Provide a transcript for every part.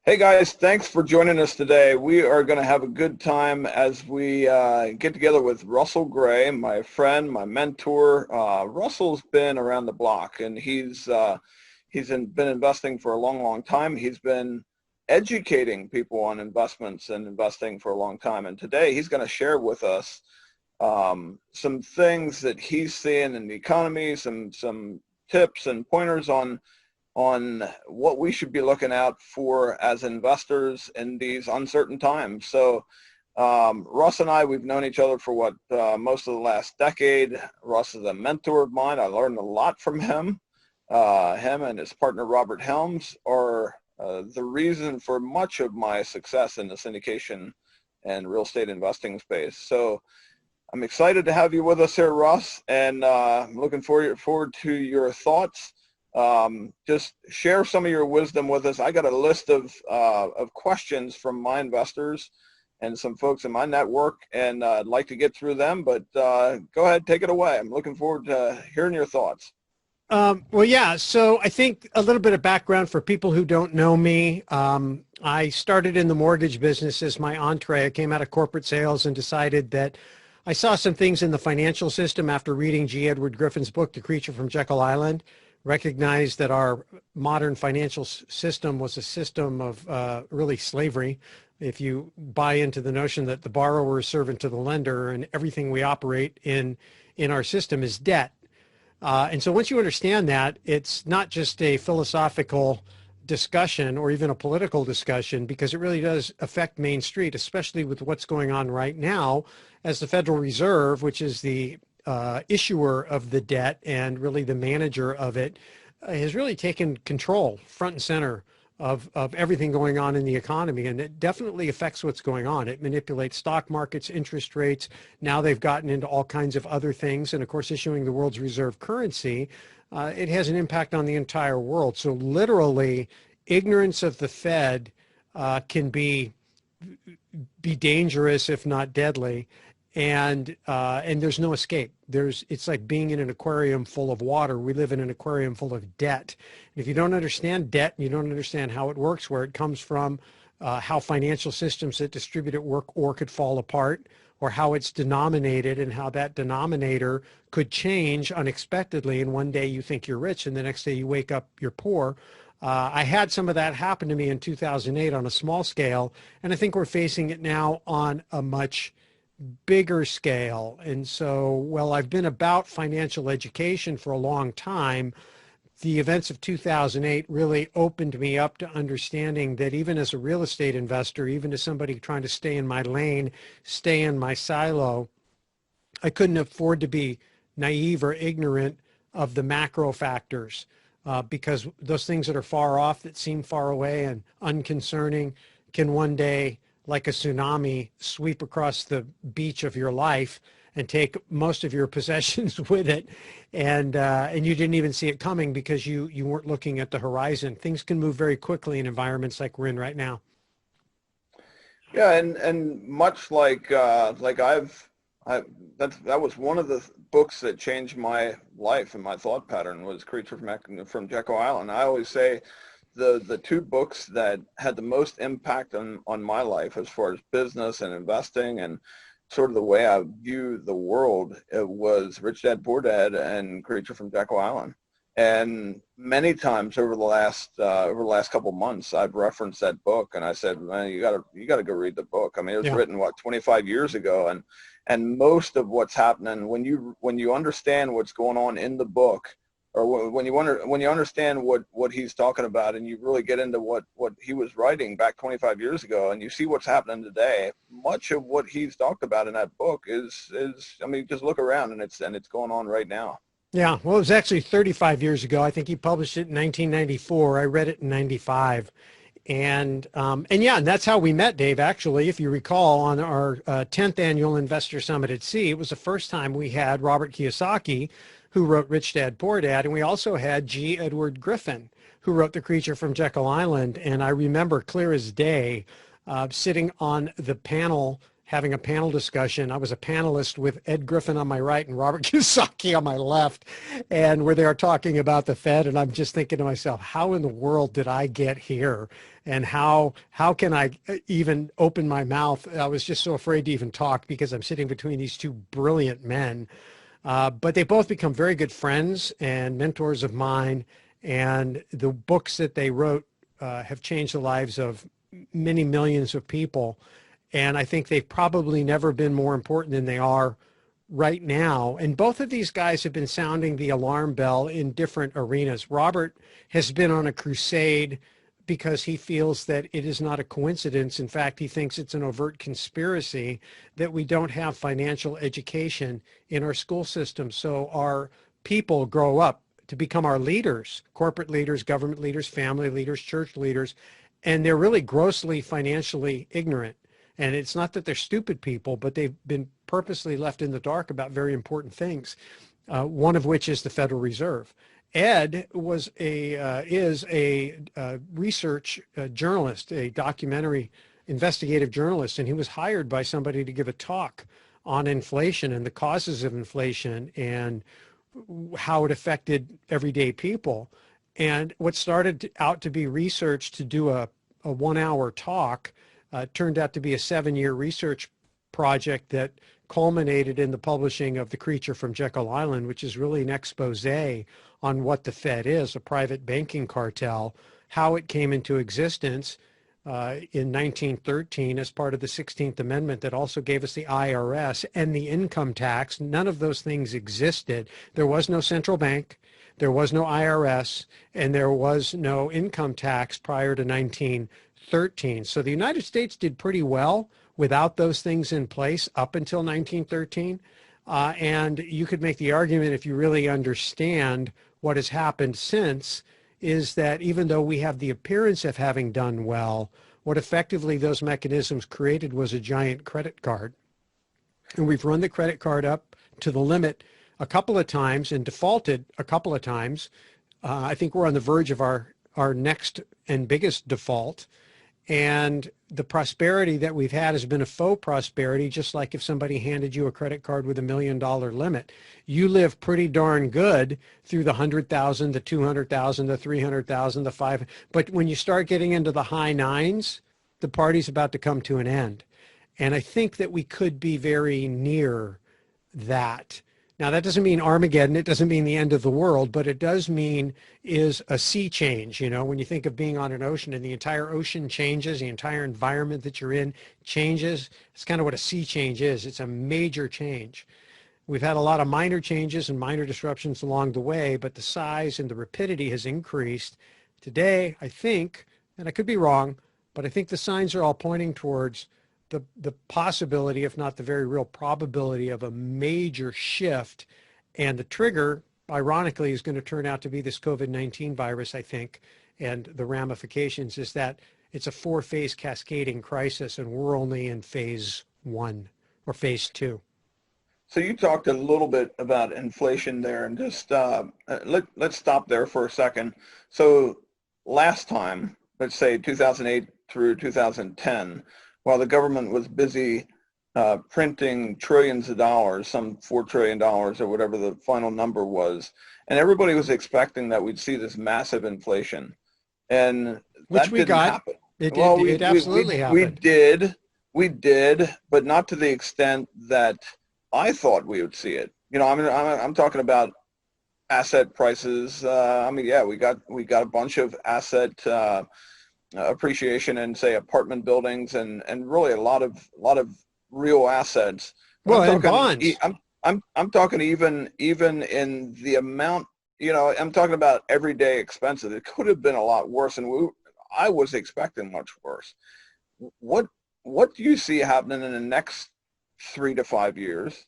Hey guys, thanks for joining us today. We are going to have a good time as we get together with Russell Gray, my friend, my mentor. Russell's been around the block, and been investing for a long, long time. He's been educating people on investments and investing for a long time. And today he's going to share with us some things that he's seeing in the economy, some tips and pointers on what we should be looking out for as investors in these uncertain times. So Russ and I, we've known each other for most of the last decade. Russ is a mentor of mine. I learned a lot from him. Him and his partner Robert Helms are the reason for much of my success in the syndication and real estate investing space. So I'm excited to have you with us here, Russ, and I'm looking forward to your thoughts. Just share some of your wisdom with us. I got a list of questions from my investors and some folks in my network, and I'd like to get through them, but go ahead, take it away. I'm looking forward to hearing your thoughts. Well, yeah, so I think a little bit of background for people who don't know me. I started in the mortgage business as my entree. I came out of corporate sales and decided that I saw some things in the financial system after reading G. Edward Griffin's book, The Creature from Jekyll Island, recognized that our modern financial system was a system of really slavery. If you buy into the notion that the borrower is servant to the lender and everything we operate in our system is debt. And so once you understand that, it's not just a philosophical discussion or even a political discussion, because it really does affect Main Street, especially with what's going on right now as the Federal Reserve, which is the issuer of the debt and really the manager of it, has really taken control front and center of everything going on in the economy. And it definitely affects what's going on. It manipulates stock markets, interest rates. Now they've gotten into all kinds of other things. And of course, issuing the world's reserve currency, it has an impact on the entire world. So literally, ignorance of the Fed can be dangerous, if not deadly. And there's no escape. It's like being in an aquarium full of water. We live in an aquarium full of debt. If you don't understand debt, and you don't understand how it works, where it comes from, how financial systems that distribute it work or could fall apart, or how it's denominated and how that denominator could change unexpectedly. And one day you think you're rich, and the next day you wake up, you're poor. I had some of that happen to me in 2008 on a small scale, and I think we're facing it now on a much bigger scale. And so, well, I've been about financial education for a long time. The events of 2008 really opened me up to understanding that even as a real estate investor, even as somebody trying to stay in my lane, stay in my silo, I couldn't afford to be naive or ignorant of the macro factors, because those things that are far off, that seem far away and unconcerning, can one day, like a tsunami, sweep across the beach of your life and take most of your possessions with it, and you didn't even see it coming because you weren't looking at the horizon. Things can move very quickly in environments like we're in right now. Yeah, and much like that was one of the books that changed my life and my thought pattern was Creature from Jekyll Island. I always say the two books that had the most impact on my life as far as business and investing and sort of the way I view the world, it was Rich Dad Poor Dad and Creature from Jekyll Island. And many times over the last couple of months, I've referenced that book, and I said, man, you gotta go read the book. I mean, it was Yeah. written 25 years ago, and most of what's happening when you understand what's going on in the book, or when you understand what he's talking about, and you really get into what he was writing back 25 years ago, and you see what's happening today, much of what he's talked about in that book is I mean, just look around, and it's going on right now. Yeah, well, it was actually 35 years ago. I think he published it in 1994. I read it in 95. And yeah, and that's how we met, Dave, actually. If you recall, on our 10th annual Investor Summit at Sea, it was the first time we had Robert Kiyosaki, who wrote Rich Dad Poor Dad, and we also had G. Edward Griffin, who wrote The Creature from Jekyll Island. And I remember clear as day sitting on the panel having a panel discussion. I was a panelist with Ed Griffin on my right and Robert Kiyosaki on my left, and where they are talking about the Fed, and I'm just thinking to myself, how in the world did I get here? And how can I even open my mouth? I was just so afraid to even talk because I'm sitting between these two brilliant men. But they both become very good friends and mentors of mine. And the books that they wrote have changed the lives of many millions of people. And I think they've probably never been more important than they are right now. And both of these guys have been sounding the alarm bell in different arenas. Robert has been on a crusade because he feels that it is not a coincidence. In fact, he thinks it's an overt conspiracy that we don't have financial education in our school system. So our people grow up to become our leaders, corporate leaders, government leaders, family leaders, church leaders, and they're really grossly financially ignorant. And it's not that they're stupid people, but they've been purposely left in the dark about very important things, one of which is the Federal Reserve. Ed is a research journalist, a documentary investigative journalist, and he was hired by somebody to give a talk on inflation and the causes of inflation and how it affected everyday people. And what started out to be research to do a 1 hour talk turned out to be a 7-year research project that culminated in the publishing of The Creature from Jekyll Island, which is really an expose on what the Fed is, a private banking cartel, how it came into existence in 1913 as part of the 16th Amendment that also gave us the IRS and the income tax. None of those things existed. There was no central bank, there was no IRS, and there was no income tax prior to 1913. So the United States did pretty well without those things in place up until 1913. And you could make the argument, if you really understand what has happened since, is that even though we have the appearance of having done well, what effectively those mechanisms created was a giant credit card. And we've run the credit card up to the limit a couple of times and defaulted a couple of times. I think we're on the verge of our next and biggest default. And the prosperity that we've had has been a faux prosperity, just like if somebody handed you a credit card with $1 million limit. You live pretty darn good through the 100,000, the 200,000, the 300,000, the 5. But when you start getting into the high nines, the party's about to come to an end. And I think that we could be very near that. Now, that doesn't mean Armageddon. It doesn't mean the end of the world, but it does mean is a sea change. You know, when you think of being on an ocean and the entire ocean changes, the entire environment that you're in changes, it's kind of what a sea change is. It's a major change. We've had a lot of minor changes and minor disruptions along the way, but the size and the rapidity has increased. Today, I think, and I could be wrong, but I think the signs are all pointing towards the possibility, if not the very real probability, of a major shift. And the trigger, ironically, is going to turn out to be this COVID-19 virus, I think. And the ramifications is that it's a 4-phase cascading crisis, and we're only in phase 1 or phase 2. So you talked a little bit about inflation there, and just let's stop there for a second. So last time, let's say 2008 through 2010, while the government was busy printing trillions of dollars, some $4 trillion or whatever the final number was, and everybody was expecting that we'd see this massive inflation. And which that we didn't got. happen. It absolutely happened. We did, but not to the extent that I thought we would see it. You know, I'm talking about asset prices. I mean, yeah, we got a bunch of asset appreciation in, say, apartment buildings and really a lot of real assets. Well, and bonds. I'm talking even in the amount. You know, I'm talking about everyday expenses. It could have been a lot worse, and I was expecting much worse. What do you see happening in the next 3 to 5 years?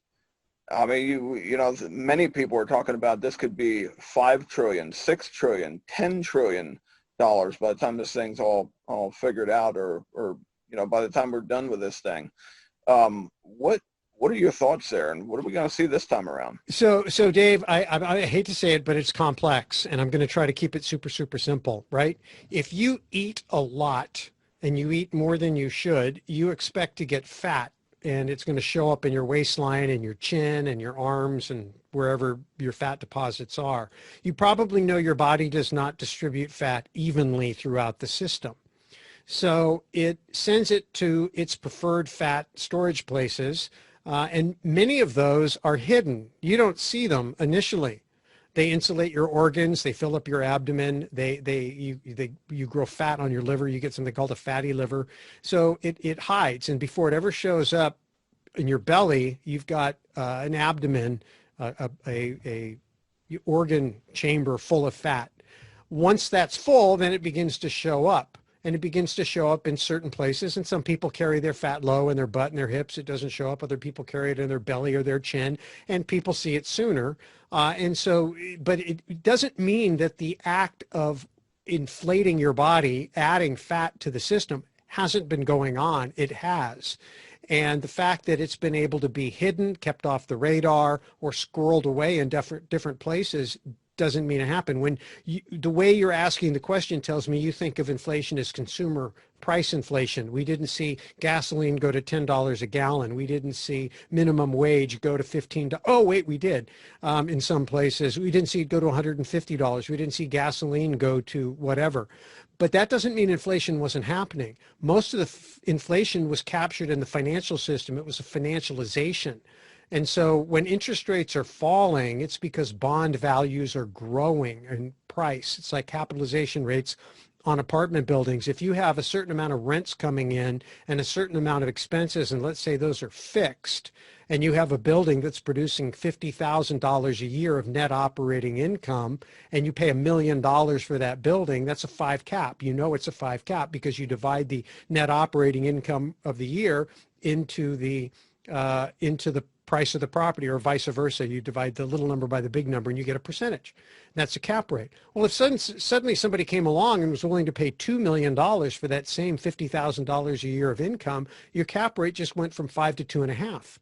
I mean, you know, many people are talking about this could be 5 trillion, 6 trillion, 10 trillion dollars by the time this thing's all figured out, or you know, by the time we're done with this thing. What are your thoughts there, and what are we going to see this time around? So Dave, I hate to say it, but it's complex, and I'm going to try to keep it super simple, right? If you eat a lot and you eat more than you should, you expect to get fat and it's going to show up in your waistline and your chin and your arms and wherever your fat deposits are. You probably know your body does not distribute fat evenly throughout the system. So it sends it to its preferred fat storage places, and many of those are hidden. You don't see them initially. They insulate your organs. They fill up your abdomen. You grow fat on your liver. You get something called a fatty liver. So it hides, and before it ever shows up in your belly, you've got an abdomen, a organ chamber full of fat. Once that's full, then it begins to show up. And it begins to show up in certain places. And some people carry their fat low in their butt and their hips. It doesn't show up. Other people carry it in their belly or their chin, and people see it sooner. But it doesn't mean that the act of inflating your body, adding fat to the system, hasn't been going on. It has. And the fact that it's been able to be hidden, kept off the radar, or squirreled away in different places doesn't mean it happened. The way you're asking the question tells me you think of inflation as consumer price inflation. We didn't see gasoline go to $10 a gallon. We didn't see minimum wage go to $15. Oh, wait, we did in some places. We didn't see it go to $150. We didn't see gasoline go to whatever. But that doesn't mean inflation wasn't happening. Most of the inflation was captured in the financial system. It was a financialization. And so when interest rates are falling, it's because bond values are growing in price. It's like capitalization rates on apartment buildings. If you have a certain amount of rents coming in and a certain amount of expenses, and let's say those are fixed, and you have a building that's producing $50,000 a year of net operating income, and you pay $1 million for that building, that's a 5 cap. You know it's a 5 cap because you divide the net operating income of the year into the price of the property, or vice versa. You divide the little number by the big number and you get a percentage. That's a cap rate. Well, if suddenly somebody came along and was willing to pay $2 million for that same $50,000 a year of income, your cap rate just went from 5 to 2.5.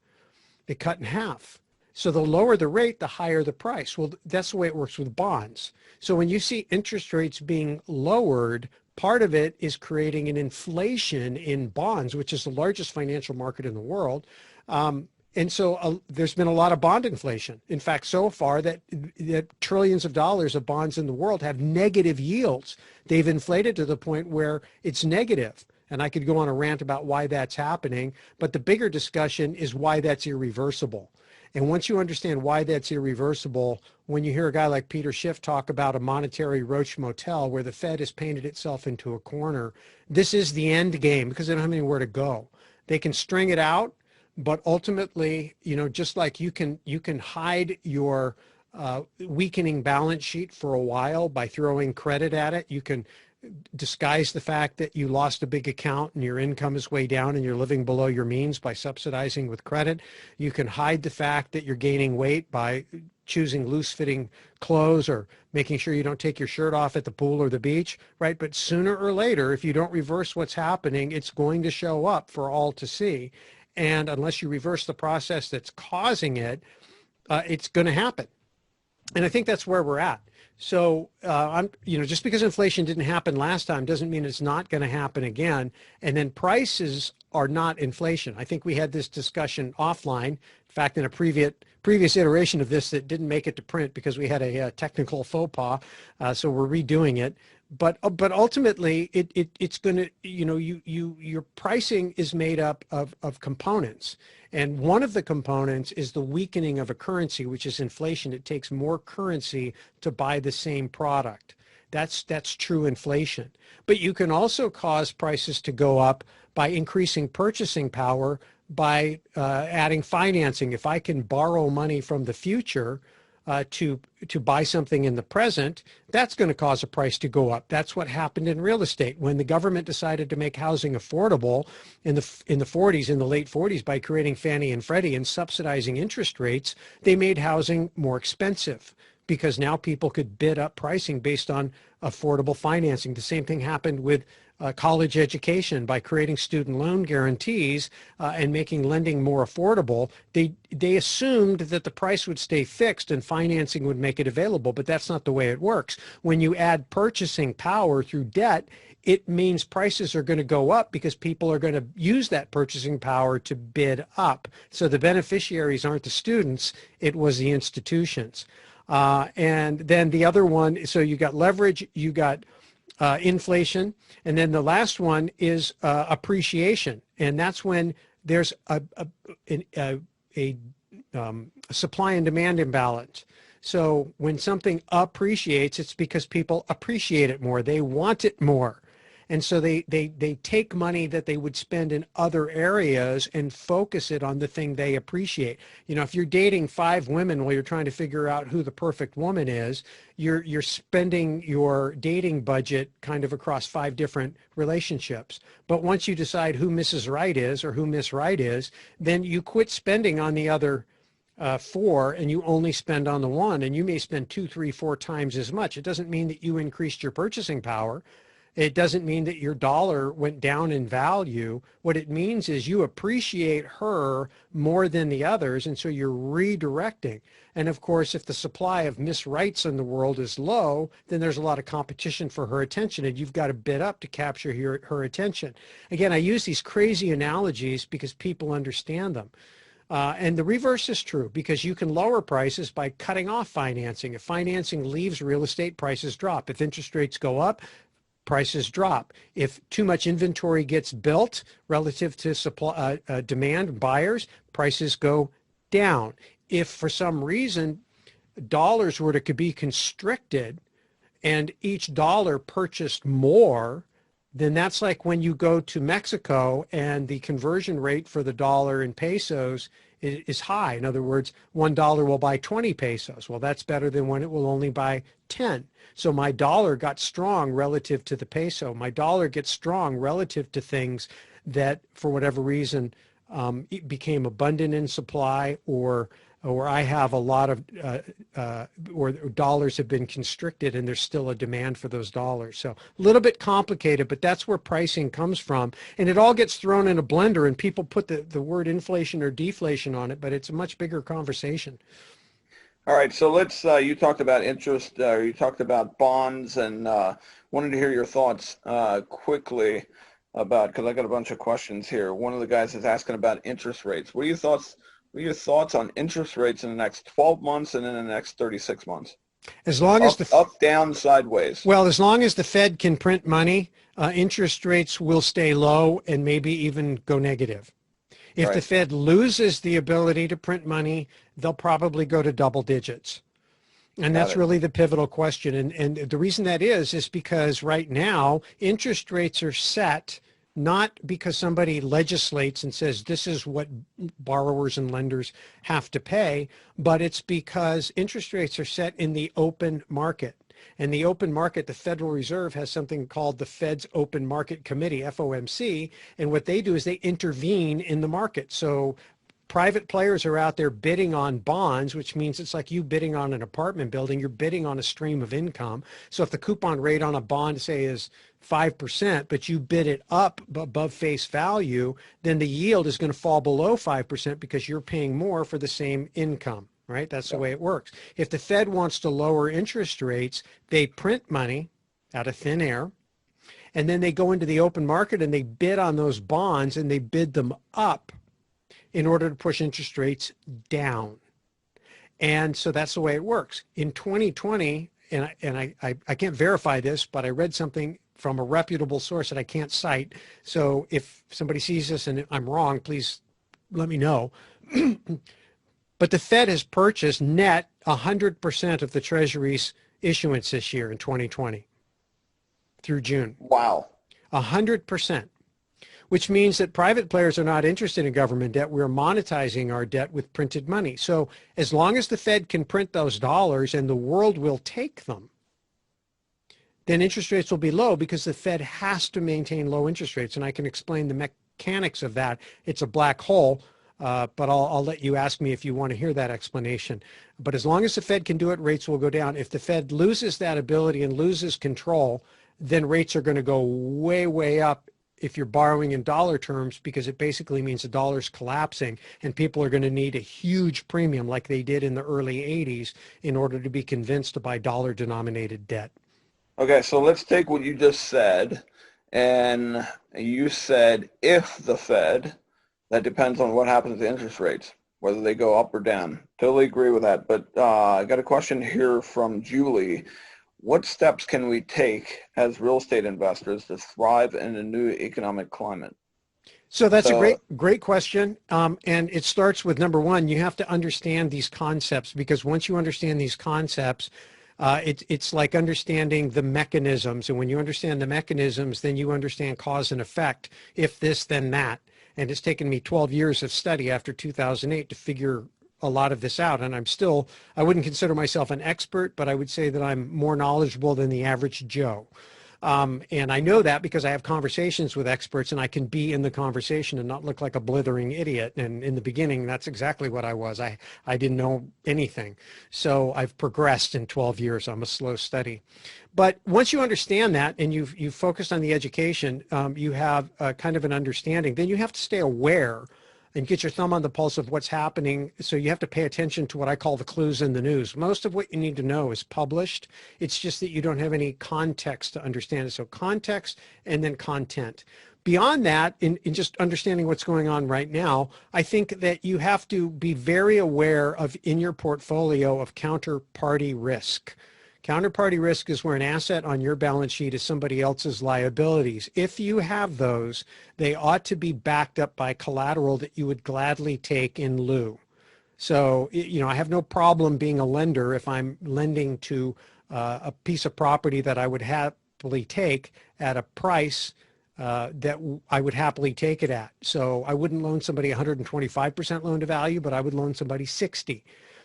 It cut in half. So the lower the rate, the higher the price. Well, that's the way it works with bonds. So when you see interest rates being lowered, part of it is creating an inflation in bonds, which is the largest financial market in the world. And so there's been a lot of bond inflation. In fact, so far that trillions of dollars of bonds in the world have negative yields. They've inflated to the point where it's negative. And I could go on a rant about why that's happening, but the bigger discussion is why that's irreversible. And once you understand why that's irreversible, when you hear a guy like Peter Schiff talk about a monetary Roach Motel where the Fed has painted itself into a corner, this is the end game because they don't have anywhere to go. They can string it out, but ultimately, just like you can hide your weakening balance sheet for a while by throwing credit at it. You can disguise the fact that you lost a big account and your income is way down and you're living below your means by subsidizing with credit. You can hide the fact that you're gaining weight by choosing loose-fitting clothes or making sure you don't take your shirt off at the pool or the beach, right? But sooner or later, if you don't reverse what's happening, it's going to show up for all to see. And unless you reverse the process that's causing it, it's going to happen. And I think that's where we're at. So, just because inflation didn't happen last time doesn't mean it's not going to happen again. And then prices are not inflation. I think we had this discussion offline. In fact, in a previous iteration of this that didn't make it to print because we had a technical faux pas. So we're redoing it. But ultimately, it's going to, your pricing is made up of components. And one of the components is the weakening of a currency, which is inflation. It takes more currency to buy the same product. That's true inflation. But you can also cause prices to go up by increasing purchasing power by adding financing. If I can borrow money from the future, to buy something in the present, that's going to cause a price to go up. That's what happened in real estate when the government decided to make housing affordable in the 40s, in the late 40s, by creating Fannie and Freddie and subsidizing interest rates. They made housing more expensive because now people could bid up pricing based on affordable financing. The same thing happened with college education by creating student loan guarantees and making lending more affordable. They assumed that the price would stay fixed and financing would make it available, but that's not the way it works. When you add purchasing power through debt, it means prices are going to go up because people are going to use that purchasing power to bid up. So the beneficiaries aren't the students, it was the institutions. And then the other one, so you got leverage, you got inflation, and then the last one is appreciation. And that's when there's a supply and demand imbalance. So when something appreciates, it's because people appreciate it more. They want it more. And so they take money that they would spend in other areas and focus it on the thing they appreciate. You know, if you're dating 5 women while you're trying to figure out who the perfect woman is, you're spending your dating budget kind of across 5 different relationships. But once you decide who Mrs. Right is or who Miss Right is, then you quit spending on the other 4 and you only spend on the one, and you may spend 2, 3, 4 times as much. It doesn't mean that you increased your purchasing power. It doesn't mean that your dollar went down in value. What it means is you appreciate her more than the others, and so you're redirecting. And of course, if the supply of Miss Rights in the world is low, then there's a lot of competition for her attention, and you've got to bid up to capture her attention. Again, I use these crazy analogies because people understand them. And the reverse is true, because you can lower prices by cutting off financing. If financing leaves real estate, prices drop. If interest rates go up, prices drop. If too much inventory gets built relative to supply, demand, buyers, prices go down. If for some reason dollars were to be constricted and each dollar purchased more, then that's like when you go to Mexico and the conversion rate for the dollar in pesos is high. In other words, $1 will buy 20 pesos. Well, that's better than when it will only buy 10. So my dollar got strong relative to the peso. My dollar gets strong relative to things that, for whatever reason, it became abundant in supply, or I have a lot of, or dollars have been constricted and there's still a demand for those dollars. So a little bit complicated, but that's where pricing comes from. And it all gets thrown in a blender and people put the word inflation or deflation on it, but it's a much bigger conversation. All right, so let's, you talked about interest, you talked about bonds, and wanted to hear your thoughts quickly about, because I got a bunch of questions here. One of the guys is asking about interest rates. What are your thoughts on interest rates in the next 12 months and in the next 36 months? As long as up, down, sideways. Well, as long as the Fed can print money, interest rates will stay low and maybe even go negative. If Right. the Fed loses the ability to print money, they'll probably go to double digits. And that's really the pivotal question. And the reason that is because right now interest rates are set not because somebody legislates and says this is what borrowers and lenders have to pay, but it's because interest rates are set in the open market. And the open market, the Federal Reserve has something called the Fed's Open Market Committee, FOMC, and what they do is they intervene in the market. So private players are out there bidding on bonds, which means it's like you bidding on an apartment building. You're bidding on a stream of income. So if the coupon rate on a bond, say, is 5%, but you bid it up above face value, then the yield is going to fall below 5% because you're paying more for the same income, right? That's the way it works. If the Fed wants to lower interest rates, they print money out of thin air, and then they go into the open market and they bid on those bonds and they bid them up in order to push interest rates down. And so that's the way it works. In 2020, and I can't verify this, but I read something from a reputable source that I can't cite. So if somebody sees this and I'm wrong, please let me know. But the Fed has purchased net 100% of the Treasury's issuance this year in 2020 through June. Wow. 100%. Which means that private players are not interested in government debt. We're monetizing our debt with printed money. So as long as the Fed can print those dollars and the world will take them, then interest rates will be low because the Fed has to maintain low interest rates. And I can explain the mechanics of that. It's a black hole, but I'll let you ask me if you want to hear that explanation. But as long as the Fed can do it, rates will go down. If the Fed loses that ability and loses control, then rates are going to go way, way up if you're borrowing in dollar terms, because it basically means the dollar's collapsing and people are going to need a huge premium like they did in the early 80s in order to be convinced to buy dollar denominated debt. Okay, so let's take what you just said And you said if the Fed, that depends on what happens to interest rates, whether they go up or down. Totally agree with that. But I got a question here from Julie. What steps can we take as real estate investors to thrive in a new economic climate? So that's a great question. And it starts with number one, you have to understand these concepts, because once you understand these concepts, it's like understanding the mechanisms. And when you understand the mechanisms, then you understand cause and effect. If this, then that. And it's taken me 12 years of study after 2008 to figure a lot of this out. And I wouldn't consider myself an expert, but I would say that I'm more knowledgeable than the average Joe. And I know that because I have conversations with experts, and I can be in the conversation and not look like a blithering idiot. And in the beginning, that's exactly what I was. I didn't know anything. So I've progressed in 12 years. I'm a slow study. But once you understand that and you've focused on the education, you have kind of an understanding. Then you have to stay aware and get your thumb on the pulse of what's happening. So you have to pay attention to what I call the clues in the news. Most of what you need to know is published. It's just that you don't have any context to understand it. So context and then content. Beyond that, in just understanding what's going on right now, I think that you have to be very aware of, in your portfolio, of counterparty risk. Counterparty risk is where an asset on your balance sheet is somebody else's liabilities. If you have those, they ought to be backed up by collateral that you would gladly take in lieu. So, I have no problem being a lender if I'm lending to a piece of property that I would happily take at a price that I would happily take it at. So I wouldn't loan somebody 125% loan to value, but I would loan somebody 60.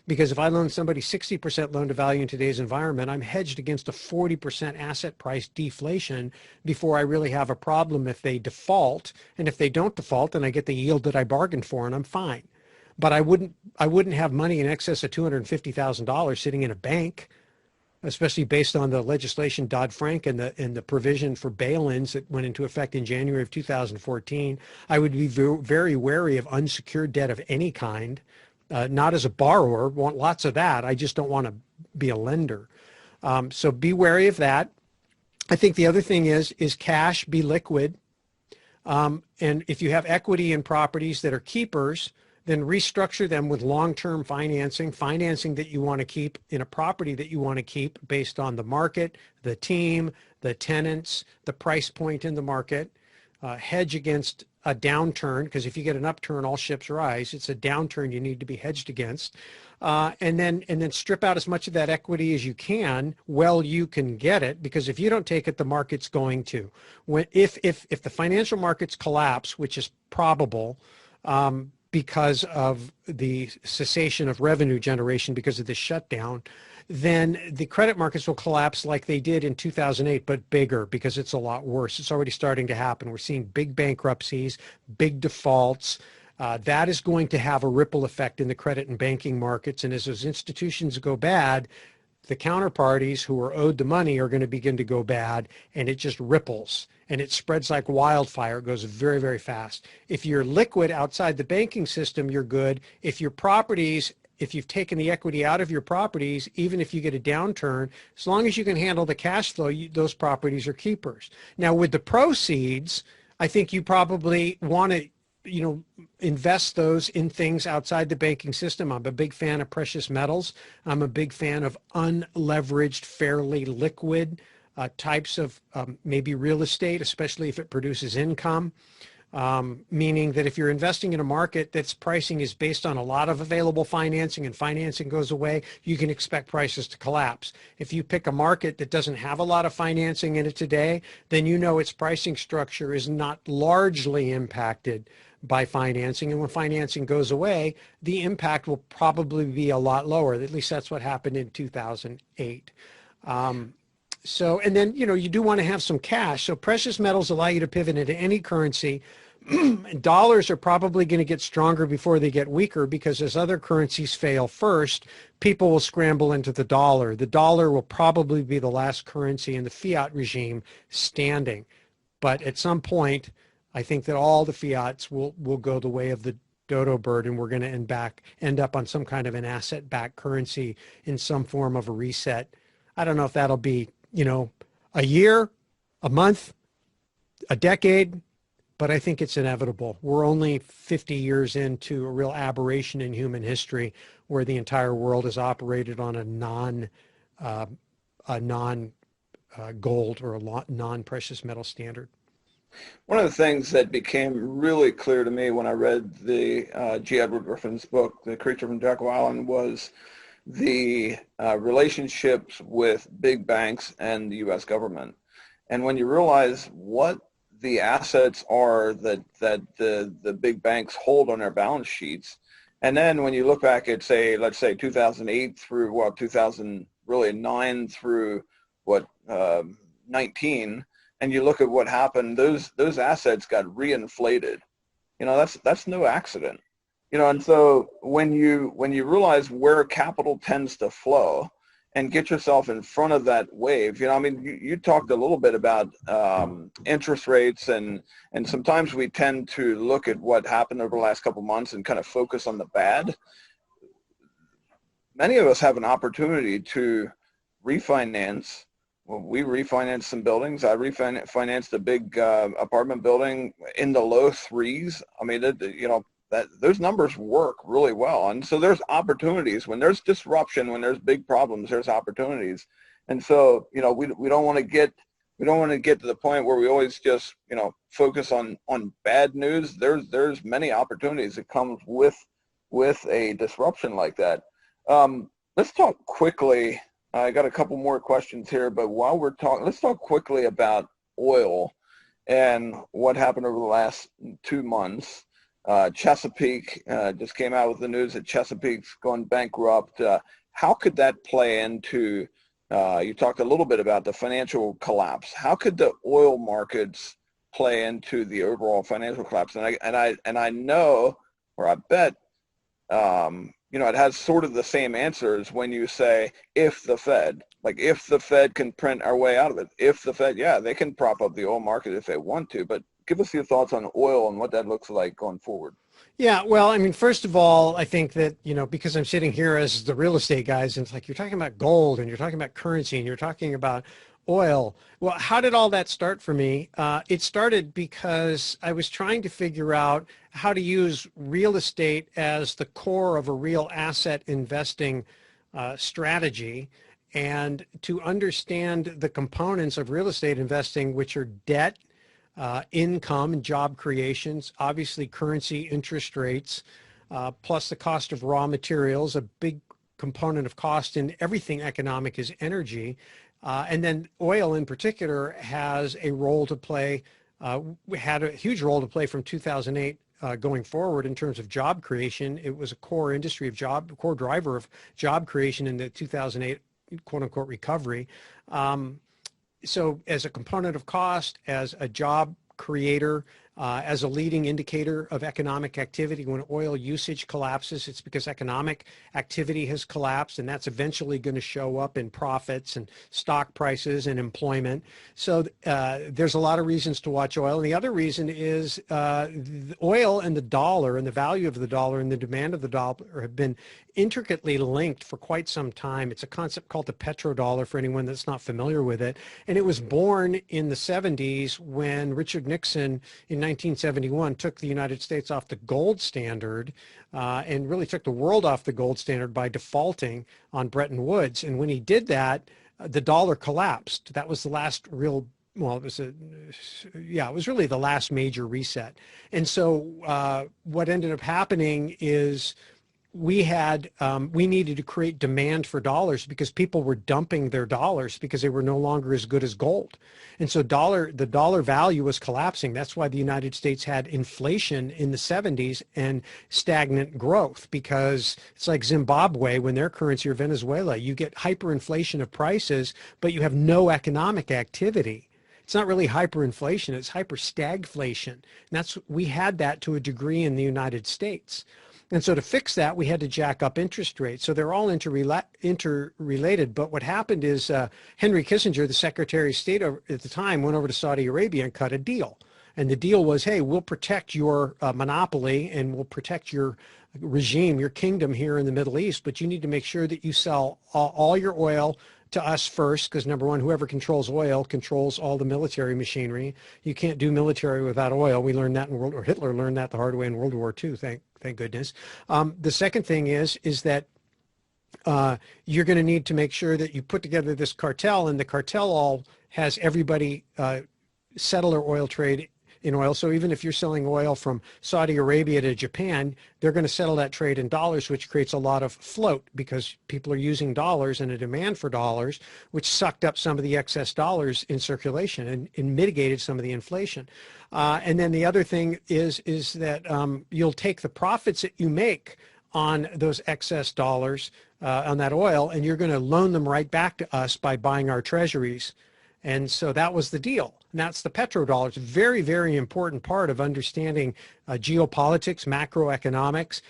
Because if I loan somebody 60% loan to value in today's environment, I'm hedged against a 40% asset price deflation before I really have a problem if they default. And if they don't default, then I get the yield that I bargained for and I'm fine. But I wouldn't have money in excess of $250,000 sitting in a bank, especially based on the legislation Dodd-Frank and the provision for bail-ins that went into effect in January of 2014. I would be very wary of unsecured debt of any kind. Not as a borrower, want lots of that. I just don't want to be a lender. So be wary of that. I think the other thing is cash, be liquid. And if you have equity in properties that are keepers, then restructure them with long-term financing that you want to keep in a property that you want to keep based on the market, the team, the tenants, the price point in the market. Hedge against a downturn, because if you get an upturn, all ships rise. It's a downturn you need to be hedged against, and then strip out as much of that equity as you can while you can get it, because if you don't take it, the market's going to. If the financial markets collapse, which is probable, because of the cessation of revenue generation because of the shutdown, then the credit markets will collapse like they did in 2008, but bigger, because it's a lot worse. It's already starting to happen. We're seeing big bankruptcies, big defaults. That is going to have a ripple effect in the credit and banking markets. And as those institutions go bad, the counterparties who are owed the money are going to begin to go bad, and it just ripples and it spreads like wildfire. It goes very, very fast. If you're liquid outside the banking system, you're good. If your properties, if you've taken the equity out of your properties, even if you get a downturn, as long as you can handle the cash flow, those properties are keepers. Now, with the proceeds, I think you probably want to invest those in things outside the banking system. I'm a big fan of precious metals. I'm a big fan of unleveraged, fairly liquid types of maybe real estate, especially if it produces income. Meaning that if you're investing in a market that's pricing is based on a lot of available financing and financing goes away, you can expect prices to collapse. If you pick a market that doesn't have a lot of financing in it today, then its pricing structure is not largely impacted by financing. And when financing goes away, the impact will probably be a lot lower. At least that's what happened in 2008. And then, you do want to have some cash. So precious metals allow you to pivot into any currency. Dollars are probably going to get stronger before they get weaker, because as other currencies fail first, people will scramble into the dollar. The dollar will probably be the last currency in the fiat regime standing. But at some point, I think that all the fiats will go the way of the dodo bird, and we're going to end up on some kind of an asset-backed currency in some form of a reset. I don't know if that'll be, a year, a month, A decade, but I think it's inevitable. We're only 50 years into a real aberration in human history where the entire world is operated on uh, a non gold or a non-precious metal standard. One of the things that became really clear to me when I read the G. Edward Griffin's book, The Creature from Jekyll Island, was the relationships with big banks and the U.S. government. And when you realize what the assets are that the big banks hold on their balance sheets, and then when you look back at, say, let's say 2008 through, well, 2009 through what, 19, and you look at what happened, those assets got reinflated. That's no accident. And so when you realize where capital tends to flow and get yourself in front of that wave, I mean, you talked a little bit about interest rates, and sometimes we tend to look at what happened over the last couple of months and kind of focus on the bad. Many of us have an opportunity to refinance. Well, we refinanced some buildings. I refinanced a big apartment building in the low threes. I mean, those numbers work really well. And so there's opportunities. When there's disruption, when there's big problems, there's opportunities. And so, we don't want to get to the point where we always just, focus on bad news. There's many opportunities that comes with a disruption like that. Let's talk quickly. I got a couple more questions here, but while we're talking, let's talk quickly about oil and what happened over the last 2 months. Chesapeake just came out with the news that Chesapeake's gone bankrupt. How could that play into, you talked a little bit about the financial collapse. How could the oil markets play into the overall financial collapse? And I know, or I bet, it has sort of the same answers when you say, if the Fed can print our way out of it. If the Fed, yeah, they can prop up the oil market if they want to, but give us your thoughts on oil and what that looks like going forward. Yeah, well, I mean, first of all, I think that, because I'm sitting here as the real estate guys, and it's like you're talking about gold and you're talking about currency and you're talking about oil. Well, how did all that start for me? It started because I was trying to figure out how to use real estate as the core of a real asset investing strategy, and to understand the components of real estate investing, which are debt, income and job creations, obviously currency, interest rates, plus the cost of raw materials. A big component of cost in everything economic is energy. And then oil in particular has a role to play, had a huge role to play from 2008 going forward in terms of job creation. It was a core industry of core driver of job creation in the 2008 quote unquote recovery. So as a component of cost, as a job creator, as a leading indicator of economic activity, when oil usage collapses, it's because economic activity has collapsed, and that's eventually going to show up in profits and stock prices and employment. So there's a lot of reasons to watch oil. And the other reason is the oil and the dollar and the value of the dollar and the demand of the dollar have been intricately linked for quite some time. It's a concept called the petrodollar for anyone that's not familiar with it. And it was born in the 70s when Richard Nixon in 1971 took the United States off the gold standard and really took the world off the gold standard by defaulting on Bretton Woods. And when he did that, the dollar collapsed. That was the last real, well, it was really the last major reset. And so what ended up happening is we needed to create demand for dollars because people were dumping their dollars because they were no longer as good as gold. And so the dollar value was collapsing. That's why the United States had inflation in the 70s and stagnant growth, because it's like Zimbabwe when their currency, or Venezuela, you get hyperinflation of prices, but you have no economic activity. It's not really hyperinflation, it's hyperstagflation. And we had that to a degree in the United States. And so to fix that, we had to jack up interest rates. So they're all interrelated. But what happened is Henry Kissinger, the Secretary of State at the time, went over to Saudi Arabia and cut a deal. And the deal was, hey, we'll protect your monopoly and we'll protect your regime, your kingdom here in the Middle East, but you need to make sure that you sell all your oil to us first, because number one, whoever controls oil controls all the military machinery. You can't do military without oil. We learned that in World War, Hitler learned that the hard way in World War II. Thank goodness. The second thing is that you're going to need to make sure that you put together this cartel, and the cartel all has everybody settle their oil trade in oil. So even if you're selling oil from Saudi Arabia to Japan, they're going to settle that trade in dollars, which creates a lot of float because people are using dollars and a demand for dollars, which sucked up some of the excess dollars in circulation and mitigated some of the inflation. And then the other thing is that you'll take the profits that you make on those excess dollars on that oil, and you're going to loan them right back to us by buying our treasuries. And so that was the deal. And that's the petrodollar. It's a very, very important part of understanding geopolitics, macroeconomics,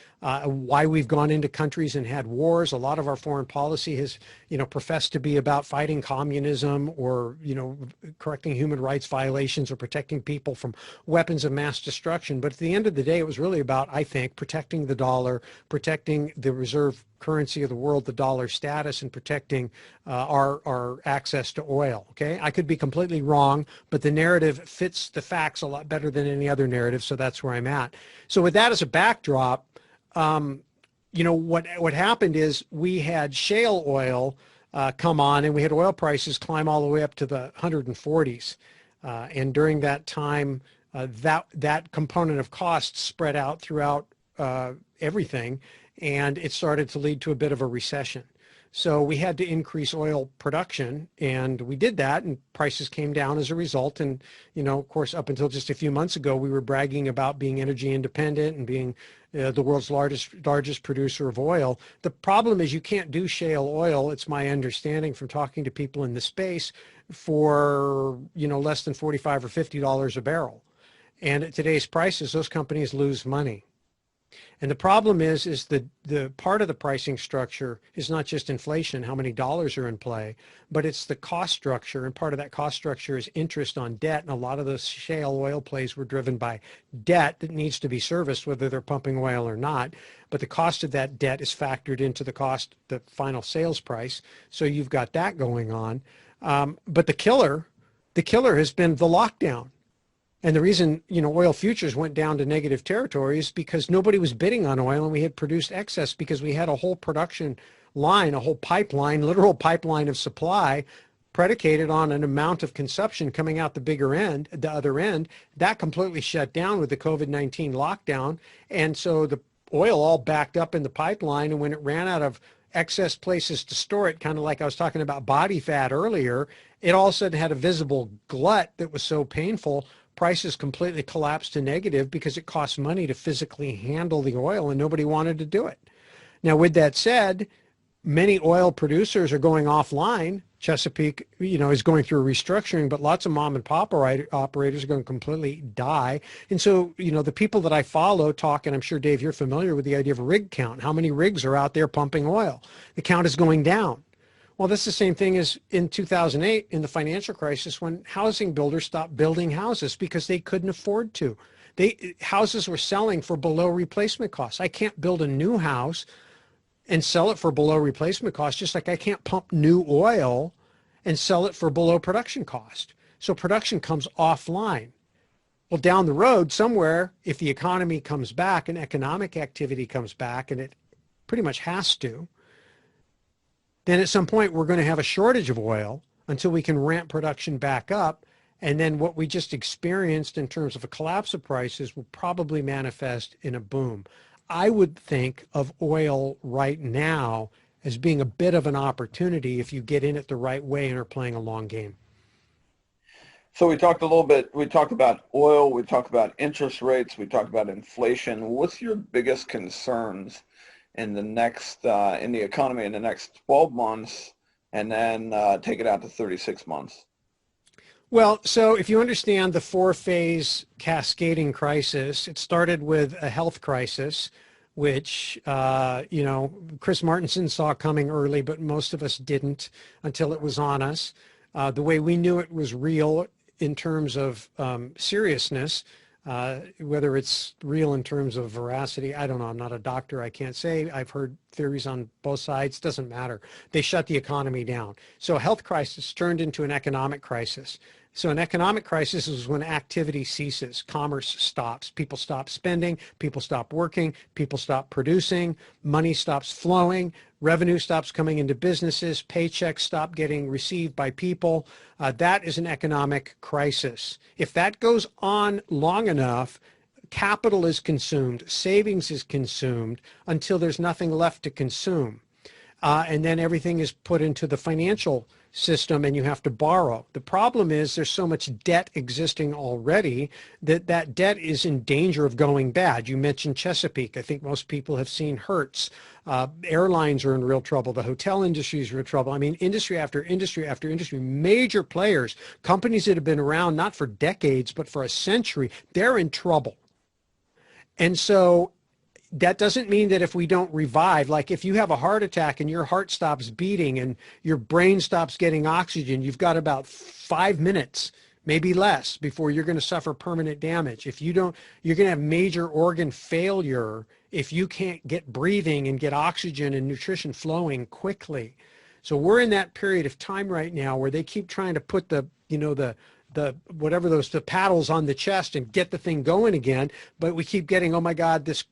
why we've gone into countries and had wars. A lot of our foreign policy has, professed to be about fighting communism or, correcting human rights violations or protecting people from weapons of mass destruction. But at the end of the day, it was really about, I think, protecting the dollar, protecting the reserve currency of the world, the dollar status, and protecting our access to oil. Okay, I could be completely wrong, but the narrative fits the facts a lot better than any other narrative, so that's where I'm at. So with that as a backdrop, what happened is we had shale oil come on, and we had oil prices climb all the way up to the 140s, and during that time, that component of costs spread out throughout everything, and it started to lead to a bit of a recession. So we had to increase oil production, and we did that, and prices came down as a result. And, of course, up until just a few months ago, we were bragging about being energy independent and being the world's largest producer of oil. The problem is you can't do shale oil, it's my understanding from talking to people in the space, for, less than $45 or $50 a barrel. And at today's prices, those companies lose money. And the problem is the part of the pricing structure is not just inflation, how many dollars are in play, but it's the cost structure. And part of that cost structure is interest on debt. And a lot of those shale oil plays were driven by debt that needs to be serviced, whether they're pumping oil or not. But the cost of that debt is factored into the final sales price. So you've got that going on. But the killer has been the lockdown. And the reason, oil futures went down to negative territory is because nobody was bidding on oil, and we had produced excess because we had a whole production line, a whole pipeline, literal pipeline of supply predicated on an amount of consumption coming out the other end. That completely shut down with the COVID-19 lockdown. And so the oil all backed up in the pipeline, and when it ran out of excess places to store it, kind of like I was talking about body fat earlier, it all of a sudden had a visible glut that was so painful. Prices completely collapsed to negative because it costs money to physically handle the oil, and nobody wanted to do it. Now, with that said, many oil producers are going offline. Chesapeake, is going through a restructuring, but lots of mom and pop operators are going to completely die. And so, the people that I follow talk, and I'm sure, Dave, you're familiar with the idea of a rig count. How many rigs are out there pumping oil? The count is going down. Well, that's the same thing as in 2008 in the financial crisis, when housing builders stopped building houses because they couldn't afford to. Houses were selling for below replacement costs. I can't build a new house and sell it for below replacement cost, just like I can't pump new oil and sell it for below production cost. So production comes offline. Well, down the road somewhere, if the economy comes back and economic activity comes back, and it pretty much has to, then at some point we're going to have a shortage of oil until we can ramp production back up. And then what we just experienced in terms of a collapse of prices will probably manifest in a boom. I would think of oil right now as being a bit of an opportunity if you get in it the right way and are playing a long game. So we talked about oil, we talked about interest rates, we talked about inflation. What's your biggest concerns in the economy in the next 12 months, and then take it out to 36 months? Well, so if you understand the four-phase cascading crisis, it started with a health crisis, which, Chris Martenson saw coming early, but most of us didn't until it was on us. The way we knew it was real in terms of seriousness Whether it's real in terms of veracity, I don't know. I'm not a doctor. I can't say. I've heard theories on both sides. Doesn't matter. They shut the economy down. So a health crisis turned into an economic crisis. So an economic crisis is when activity ceases, commerce stops, people stop spending, people stop working, people stop producing, money stops flowing, revenue stops coming into businesses, paychecks stop getting received by people. That is an economic crisis. If that goes on long enough, capital is consumed, savings is consumed until there's nothing left to consume. And then everything is put into the financial system and you have to borrow. The problem is there's so much debt existing already that that debt is in danger of going bad. You mentioned Chesapeake. I think most people have seen Hertz. Airlines are in real trouble. The hotel industry is in real trouble. I mean, industry after industry after industry, major players, companies that have been around not for decades, but for a century, they're in trouble. And so that doesn't mean that if we don't revive, like if you have a heart attack and your heart stops beating and your brain stops getting oxygen, you've got about 5 minutes, maybe less, before you're going to suffer permanent damage. If you don't, you're going to have major organ failure if you can't get breathing and get oxygen and nutrition flowing quickly. So we're in that period of time right now where they keep trying to put the whatever those, the paddles on the chest and get the thing going again. But we keep getting, oh my God, this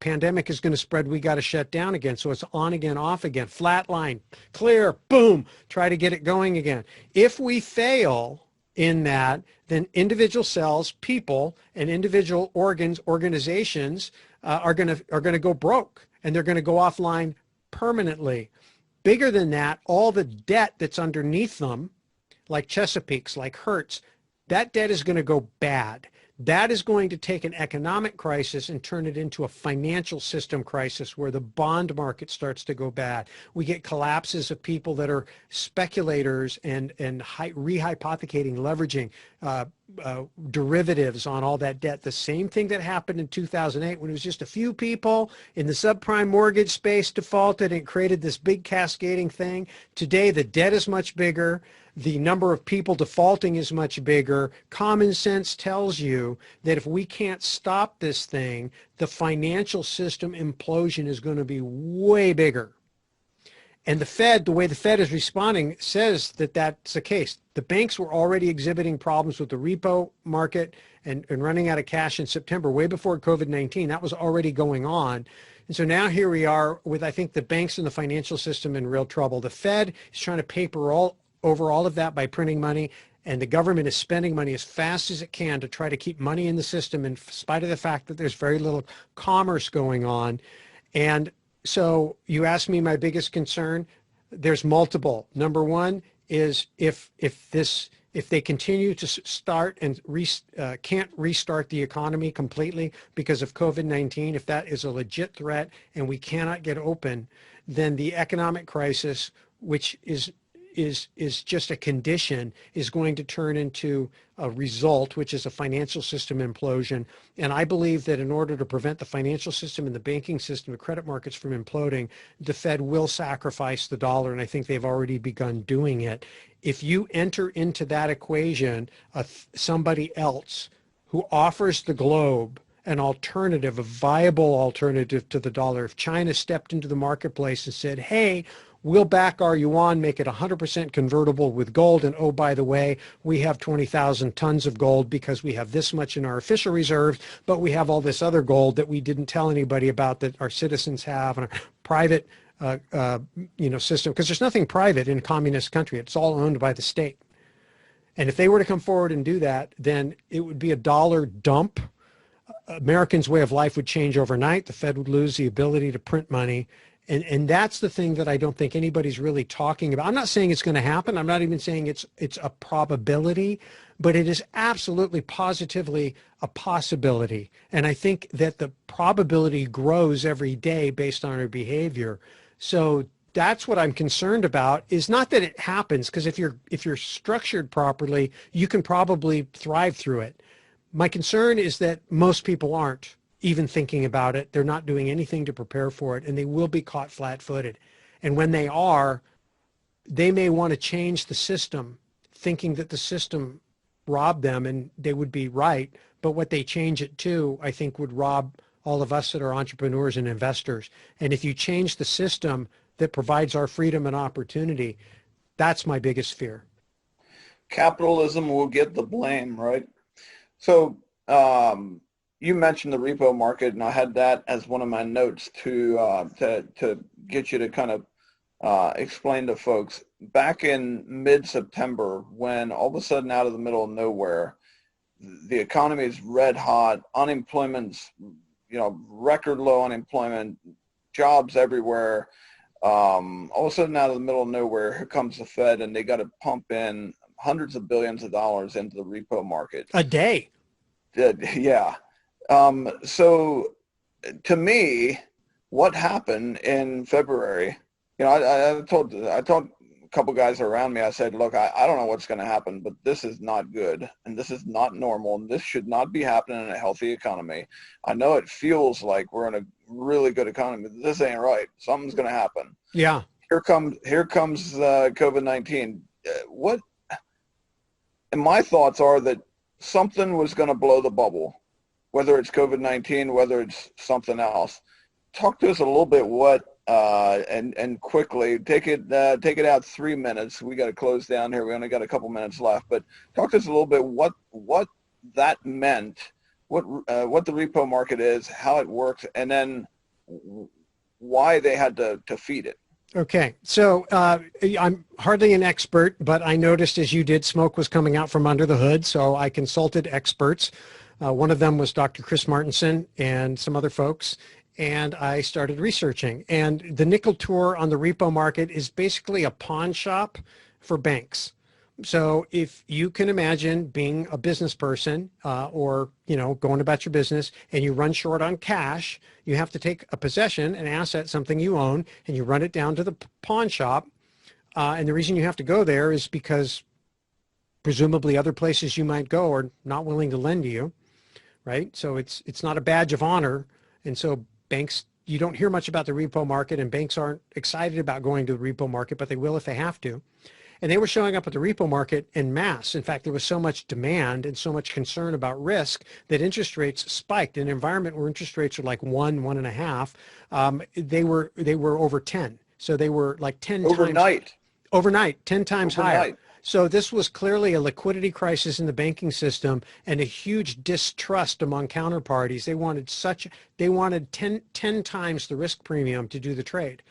pandemic is going to spread. We got to shut down again. So it's on again, off again, flat line, clear, boom, try to get it going again. If we fail in that, then individual cells, people, and individual organs, organizations are going to go broke, and they're going to go offline permanently. Bigger than that, all the debt that's underneath them, like Chesapeake's, like Hertz, that debt is going to go bad. That is going to take an economic crisis and turn it into a financial system crisis where the bond market starts to go bad. We get collapses of people that are speculators and rehypothecating, leveraging derivatives on all that debt. The same thing that happened in 2008 when it was just a few people in the subprime mortgage space defaulted and created this big cascading thing. Today, the debt is much bigger. The number of people defaulting is much bigger. Common sense tells you that if we can't stop this thing, the financial system implosion is going to be way bigger. And the Fed, the way the Fed is responding, says that that's the case. The banks were already exhibiting problems with the repo market and running out of cash in September, way before COVID-19. That was already going on. And so now here we are with, I think, the banks and the financial system in real trouble. The Fed is trying to paper over all of that by printing money, and the government is spending money as fast as it can to try to keep money in the system in spite of the fact that there's very little commerce going on. And so you asked me my biggest concern. There's multiple. Number one is if they continue to start and can't restart the economy completely because of COVID-19, if that is a legit threat and we cannot get open, then the economic crisis, which is just a condition, is going to turn into a result, which is a financial system implosion. And I believe that in order to prevent the financial system and the banking system, the credit markets from imploding, the Fed will sacrifice the dollar, and I think they've already begun doing it. If you enter into that equation, somebody else who offers the globe an alternative, a viable alternative to the dollar, if China stepped into the marketplace and said, hey, we'll back our yuan, make it 100% convertible with gold. And oh, by the way, we have 20,000 tons of gold because we have this much in our official reserves, but we have all this other gold that we didn't tell anybody about that our citizens have, and our private system, because there's nothing private in a communist country. It's all owned by the state. And if they were to come forward and do that, then it would be a dollar dump. Americans' way of life would change overnight. The Fed would lose the ability to print money. And that's the thing that I don't think anybody's really talking about. I'm not saying it's going to happen. I'm not even saying it's a probability, but it is absolutely positively a possibility. And I think that the probability grows every day based on our behavior. So that's what I'm concerned about, is not that it happens, because if you're structured properly, you can probably thrive through it. My concern is that most people aren't even thinking about it. They're not doing anything to prepare for it, and they will be caught flat-footed. And when they are, they may want to change the system, thinking that the system robbed them, and they would be right, but what they change it to, I think, would rob all of us that are entrepreneurs and investors. And if you change the system that provides our freedom and opportunity, that's my biggest fear. Capitalism will get the blame, right? So you mentioned the repo market, and I had that as one of my notes to get you to kind of explain to folks. Back in mid-September, when all of a sudden, out of the middle of nowhere, the economy is red hot, unemployment's, record low unemployment, jobs everywhere. All of a sudden, out of the middle of nowhere, here comes the Fed, and they got to pump in hundreds of billions of dollars into the repo market a day. Yeah. So to me, what happened in February, I told a couple guys around me, I said, look, I don't know what's going to happen, but this is not good, and this is not normal, and this should not be happening in a healthy economy. I know it feels like we're in a really good economy, but this ain't right. Something's going to happen. Yeah. Here comes COVID-19. And my thoughts are that something was going to blow the bubble, whether it's COVID-19, whether it's something else. Talk to us a little bit and quickly, take it out 3 minutes. We got to close down here. We only got a couple minutes left, but talk to us a little bit what that meant, what the repo market is, how it works, and then why they had to feed it. Okay, so I'm hardly an expert, but I noticed, as you did, smoke was coming out from under the hood, so I consulted experts. One of them was Dr. Chris Martenson and some other folks, and I started researching. And the nickel tour on the repo market is basically a pawn shop for banks. So if you can imagine being a business person or, going about your business, and you run short on cash, you have to take a possession, an asset, something you own, and you run it down to the pawn shop. And the reason you have to go there is because presumably other places you might go are not willing to lend to you, right? So it's not a badge of honor. And so banks, you don't hear much about the repo market, and banks aren't excited about going to the repo market, but they will if they have to. And they were showing up at the repo market en masse. In fact, there was so much demand and so much concern about risk that interest rates spiked. In an environment where interest rates are like 1.5, they were over 10. So they were like 10 times overnight, 10 times higher. So this was clearly a liquidity crisis in the banking system and a huge distrust among counterparties. They wanted 10 times the risk premium to do the trade.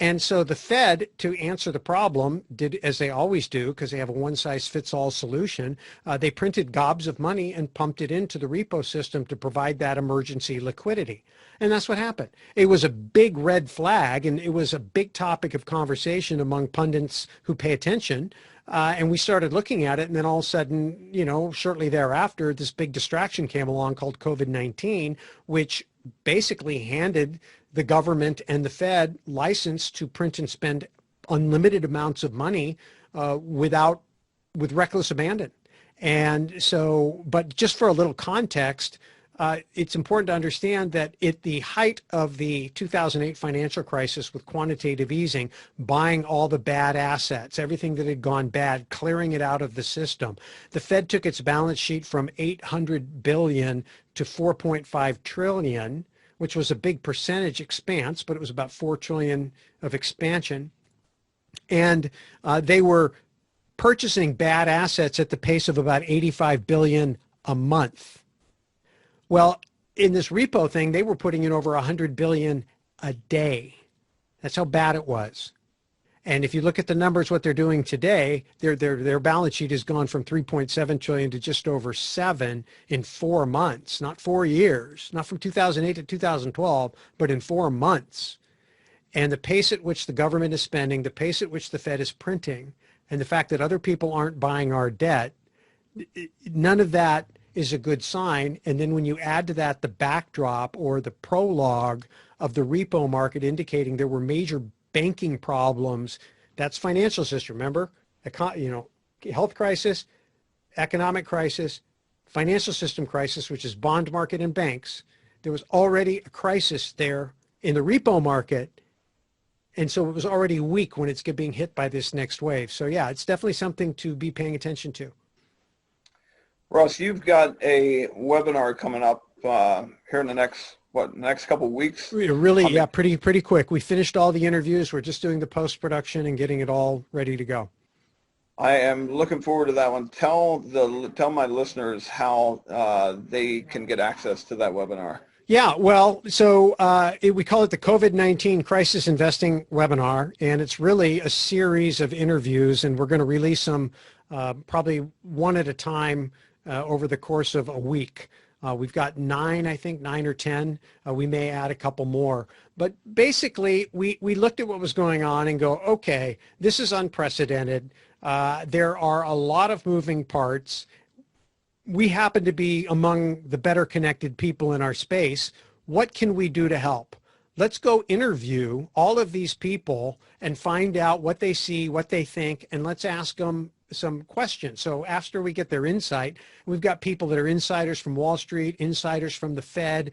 And so the Fed, to answer the problem, did as they always do, because they have a one-size-fits-all solution. They printed gobs of money and pumped it into the repo system to provide that emergency liquidity. And that's what happened. It was a big red flag, and it was a big topic of conversation among pundits who pay attention. And we started looking at it, and then all of a sudden, shortly thereafter, this big distraction came along called COVID-19, which basically handed the government and the Fed license to print and spend unlimited amounts of money with reckless abandon. And so, but just for a little context, it's important to understand that at the height of the 2008 financial crisis with quantitative easing, buying all the bad assets, everything that had gone bad, clearing it out of the system, the Fed took its balance sheet from 800 billion to 4.5 trillion, which was a big percentage expanse, but it was about 4 trillion of expansion. And they were purchasing bad assets at the pace of about 85 billion a month. Well, in this repo thing, they were putting in over 100 billion a day. That's how bad it was. And if you look at the numbers, what they're doing today, their balance sheet has gone from 3.7 trillion to just over 7 in 4 months, not 4 years, not from 2008 to 2012, but in 4 months. And the pace at which the government is spending, the pace at which the Fed is printing, and the fact that other people aren't buying our debt, none of that is a good sign. And then when you add to that the backdrop or the prologue of the repo market indicating there were major banking problems, that's financial system. Remember, health crisis, economic crisis, financial system crisis, which is bond market and banks. There was already a crisis there in the repo market. And so it was already weak when it's being hit by this next wave. So yeah, it's definitely something to be paying attention to. Russ, you've got a webinar coming up here in the next couple of weeks? Really, I yeah, mean, pretty quick. We finished all the interviews. We're just doing the post-production and getting it all ready to go. I am looking forward to that one. Tell my listeners how they can get access to that webinar. Yeah, well, so we call it the COVID-19 Crisis Investing Webinar, and it's really a series of interviews, and we're going to release them probably one at a time over the course of a week. We've got I think nine or 10. We may add a couple more. But basically, we looked at what was going on and go, okay, this is unprecedented. There are a lot of moving parts. We happen to be among the better connected people in our space. What can we do to help? Let's go interview all of these people and find out what they see, what they think, and let's ask them some questions. So after we get their insight, we've got people that are insiders from Wall Street, insiders from the Fed,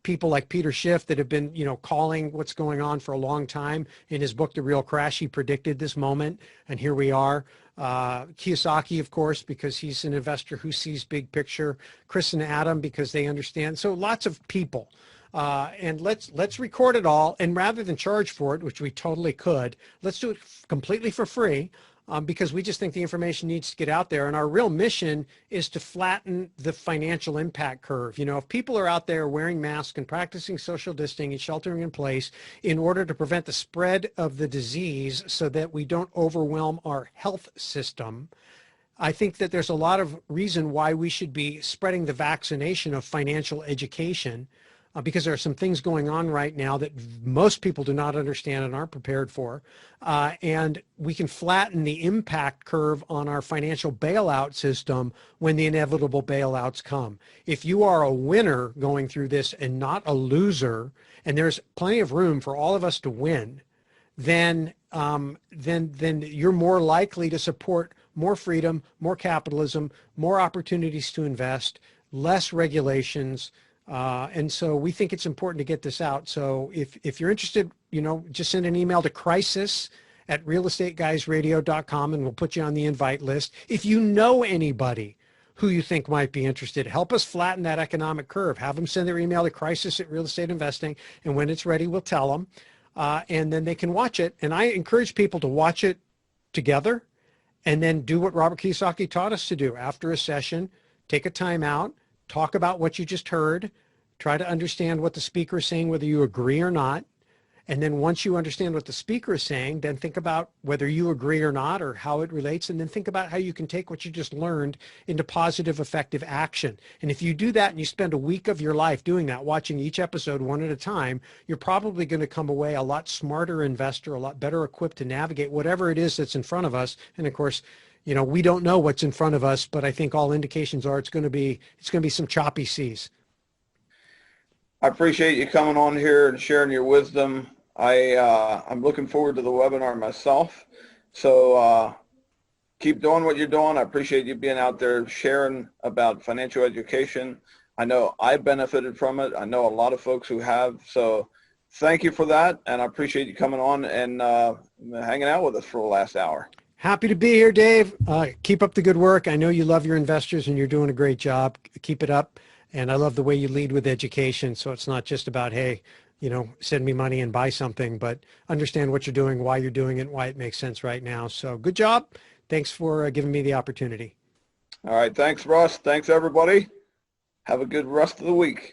people like Peter Schiff that have been, calling what's going on for a long time. In his book, The Real Crash, he predicted this moment, and here we are. Kiyosaki, of course, because he's an investor who sees big picture. Chris and Adam, because they understand. So lots of people. And let's record it all. And rather than charge for it, which we totally could, let's do it completely for free. Because we just think the information needs to get out there. And our real mission is to flatten the financial impact curve. If people are out there wearing masks and practicing social distancing and sheltering in place in order to prevent the spread of the disease so that we don't overwhelm our health system, I think that there's a lot of reason why we should be spreading the vaccination of financial education. Because there are some things going on right now that most people do not understand and aren't prepared for. And we can flatten the impact curve on our financial bailout system when the inevitable bailouts come. If you are a winner going through this and not a loser, and there's plenty of room for all of us to win, then you're more likely to support more freedom, more capitalism, more opportunities to invest, less regulations. And so we think it's important to get this out. So if you're interested, just send an email to crisis@realestateguysradio.com and we'll put you on the invite list. If you know anybody who you think might be interested, help us flatten that economic curve. Have them send their email to crisis@realestateInvesting, and when it's ready, we'll tell them. And then they can watch it. And I encourage people to watch it together and then do what Robert Kiyosaki taught us to do. After a session, take a time out. Talk about what you just heard. Try to understand what the speaker is saying, whether you agree or not. And then once you understand what the speaker is saying, then think about whether you agree or not or how it relates. And then think about how you can take what you just learned into positive, effective action. And if you do that and you spend a week of your life doing that, watching each episode one at a time, you're probably going to come away a lot smarter investor, a lot better equipped to navigate whatever it is that's in front of us. And of course, we don't know what's in front of us, but I think all indications are it's going to be some choppy seas. I appreciate you coming on here and sharing your wisdom. I'm looking forward to the webinar myself. So keep doing what you're doing. I appreciate you being out there sharing about financial education. I know I benefited from it. I know a lot of folks who have. So thank you for that, and I appreciate you coming on and hanging out with us for the last hour. Happy to be here, Dave. Keep up the good work. I know you love your investors and you're doing a great job. Keep it up. And I love the way you lead with education. So it's not just about, hey, send me money and buy something, but understand what you're doing, why you're doing it, why it makes sense right now. So good job. Thanks for giving me the opportunity. All right. Thanks, Russ. Thanks, everybody. Have a good rest of the week.